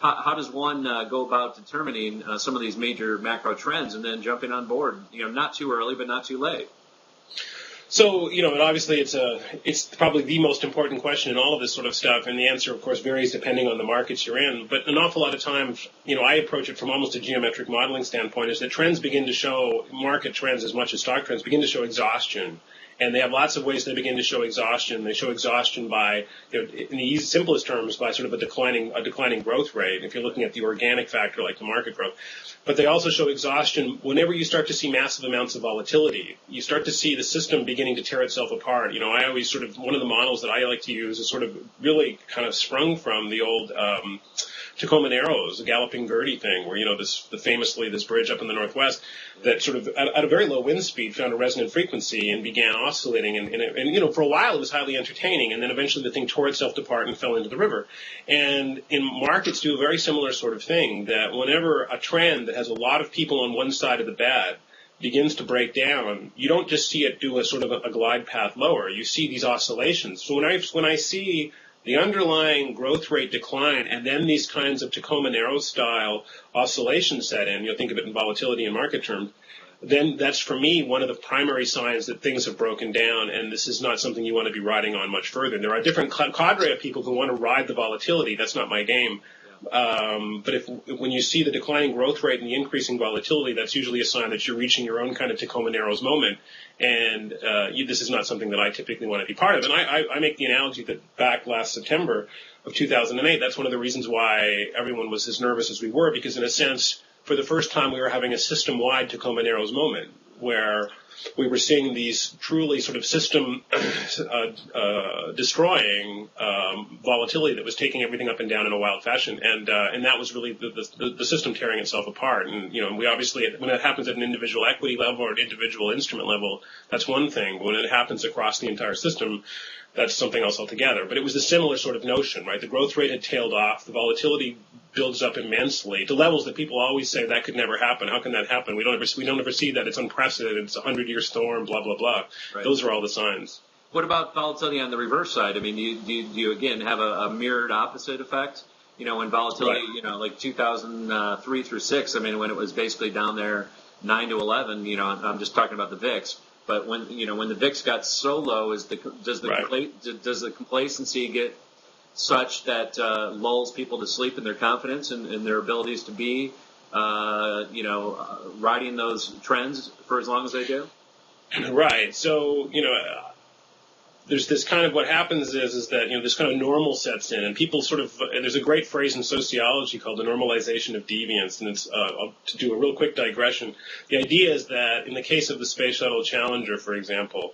how does one go about determining some of these major macro trends and then jumping on board? Not too early, but not too late. So, and obviously it's probably the most important question in all of this sort of stuff, and the answer, of course, varies depending on the markets you're in. But an awful lot of times, I approach it from almost a geometric modeling standpoint, is that trends begin to show, market trends as much as stock trends, begin to show exhaustion. And they have lots of ways they begin to show exhaustion. They show exhaustion by, in the simplest terms, by sort of a declining growth rate, if you're looking at the organic factor like the market growth. But they also show exhaustion whenever you start to see massive amounts of volatility. You start to see the system beginning to tear itself apart. I always sort of, one of the models that I like to use is sort of really kind of sprung from the old Tacoma Narrows, the Galloping Gertie thing, where, famously this bridge up in the Northwest that sort of, at a very low wind speed, found a resonant frequency and began oscillating. And for a while it was highly entertaining, and then eventually the thing tore itself apart and fell into the river. And in markets do a very similar sort of thing, that whenever a trend that has a lot of people on one side of the bed begins to break down, you don't just see it do a sort of a glide path lower. You see these oscillations. So when I see the underlying growth rate decline, and then these kinds of Tacoma Narrows style oscillations set in, you'll think of it in volatility and market terms, then that's, for me, one of the primary signs that things have broken down, and this is not something you want to be riding on much further. There are different cadre of people who want to ride the volatility. That's not my game. But when you see the declining growth rate and the increasing volatility, that's usually a sign that you're reaching your own kind of Tacoma Narrows moment. And this is not something that I typically want to be part of. And I make the analogy that back last September of 2008, that's one of the reasons why everyone was as nervous as we were, because in a sense, for the first time, we were having a system-wide Tacoma Narrows moment where we were seeing these truly sort of system destroying volatility that was taking everything up and down in a wild fashion, and that was really the system tearing itself apart. And we obviously, when it happens at an individual equity level or an individual instrument level, that's one thing. But when it happens across the entire system, that's something else altogether. But it was a similar sort of notion, right? The growth rate had tailed off, the volatility builds up immensely to levels that people always say that could never happen. How can that happen? We don't ever see that. It's unprecedented. It's a 100-year storm. Blah blah blah. Right. Those are all the signs. What about volatility on the reverse side? I mean, do you again have a mirrored opposite effect? When volatility, right, like 2003 through 6. I mean, when it was basically down there 9 to 11. I'm just talking about the VIX. But when the VIX got so low, does the complacency get such that lulls people to sleep in their confidence and their abilities to be, riding those trends for as long as they do? Right. So, there's this kind of, what happens is that, this kind of normal sets in, and people sort of, there's a great phrase in sociology called the normalization of deviance, and it's, to do a real quick digression, the idea is that in the case of the Space Shuttle Challenger, for example,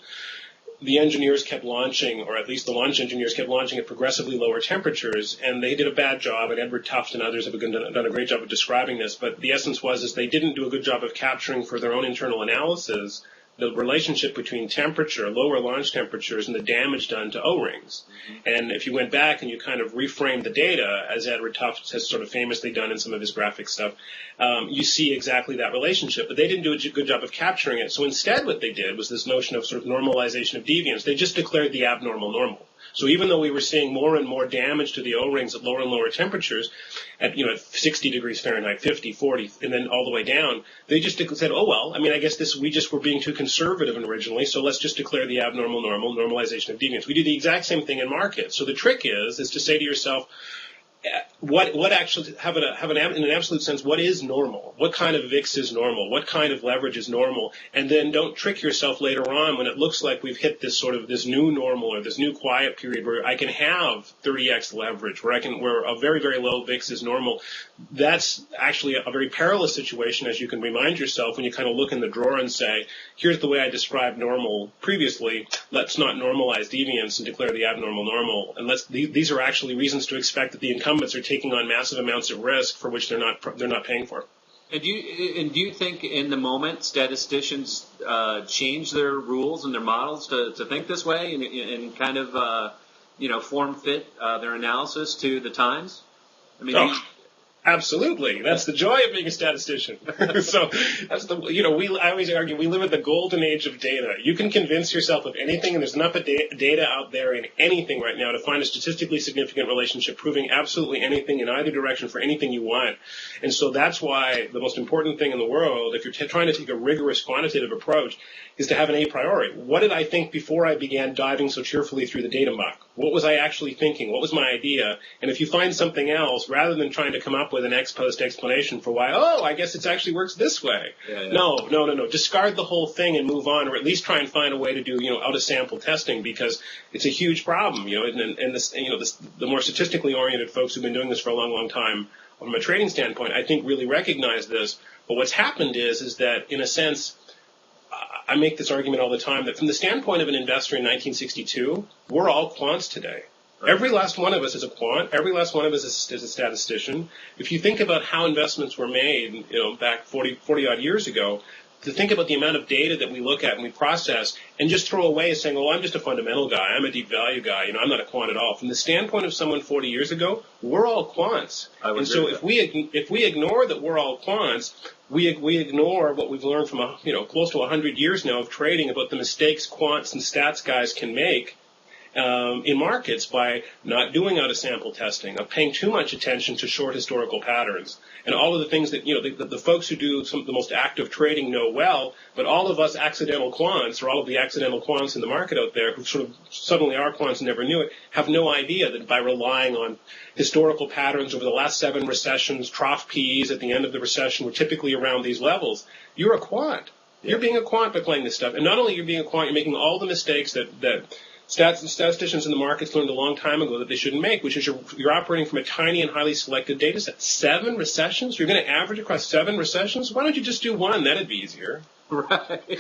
the engineers kept launching, or at least the launch engineers kept launching at progressively lower temperatures, and they did a bad job, and Edward Tufte and others have done a great job of describing this, but the essence was they didn't do a good job of capturing for their own internal analysis the relationship between temperature, lower launch temperatures, and the damage done to O-rings. Mm-hmm. And if you went back and you kind of reframed the data, as Edward Tufte has sort of famously done in some of his graphic stuff, you see exactly that relationship. But they didn't do a good job of capturing it. So instead what they did was this notion of sort of normalization of deviance. They just declared the abnormal normal. So even though we were seeing more and more damage to the O-rings at lower and lower temperatures, at 60 degrees Fahrenheit, 50, 40, and then all the way down, they just said, oh well, I guess we just were being too conservative originally, so let's just declare the abnormal normal, normalization of deviance. We do the exact same thing in markets. So the trick is to say to yourself, what actually in an absolute sense, what is normal? What kind of VIX is normal? What kind of leverage is normal? And then don't trick yourself later on when it looks like we've hit this sort of this new normal or this new quiet period where I can have 30x leverage, where a very, very low VIX is normal. That's actually a very perilous situation, as you can remind yourself when you kind of look in the drawer and say, here's the way I described normal previously. Let's not normalize deviance and declare the abnormal normal. And these are actually reasons to expect that the incumbents are taking on massive amounts of risk for which they're not paying for. And do you think in the moment statisticians change their rules and their models to think this way and kind of form fit their analysis to the times? Absolutely. That's the joy of being a statistician. So that's I always argue we live in the golden age of data. You can convince yourself of anything, and there's enough data out there in anything right now to find a statistically significant relationship proving absolutely anything in either direction for anything you want. And so that's why the most important thing in the world, if you're trying to take a rigorous quantitative approach, is to have an a priori. What did I think before I began diving so cheerfully through the data muck? What was I actually thinking? What was my idea? And if you find something else, rather than trying to come up with an ex post explanation for why, I guess it actually works this way. Yeah. No. Discard the whole thing and move on, or at least try and find a way to do, out of sample testing, because it's a huge problem, and the more statistically oriented folks who've been doing this for a long, long time, from a trading standpoint, I think really recognize this. But what's happened is that, in a sense, I make this argument all the time that from the standpoint of an investor in 1962, we're all quants today. Right. Every last one of us is a quant. Every last one of us is a statistician. If you think about how investments were made, back 40 odd years ago, to think about the amount of data that we look at and we process and just throw away as saying, I'm just a fundamental guy. I'm a deep value guy. I'm not a quant at all. From the standpoint of someone 40 years ago, we're all quants. And so if we ignore that we're all quants, we ignore what we've learned from close to 100 years now of trading about the mistakes quants and stats guys can make in markets by not doing out-of-sample testing, of paying too much attention to short historical patterns, and all of the things that the folks who do some of the most active trading know well, but all of us accidental quants, or all of the accidental quants in the market out there who sort of suddenly are quants and never knew it, have no idea that by relying on historical patterns over the last 7 recessions, trough PEs at the end of the recession were typically around these levels, you're a quant. You're being a quant by playing this stuff. And not only you're being a quant, you're making all the mistakes that statisticians in the markets learned a long time ago that they shouldn't make, which is you're operating from a tiny and highly selected data set. 7 recessions? You're going to average across 7 recessions? Why don't you just do one? That'd be easier. Right.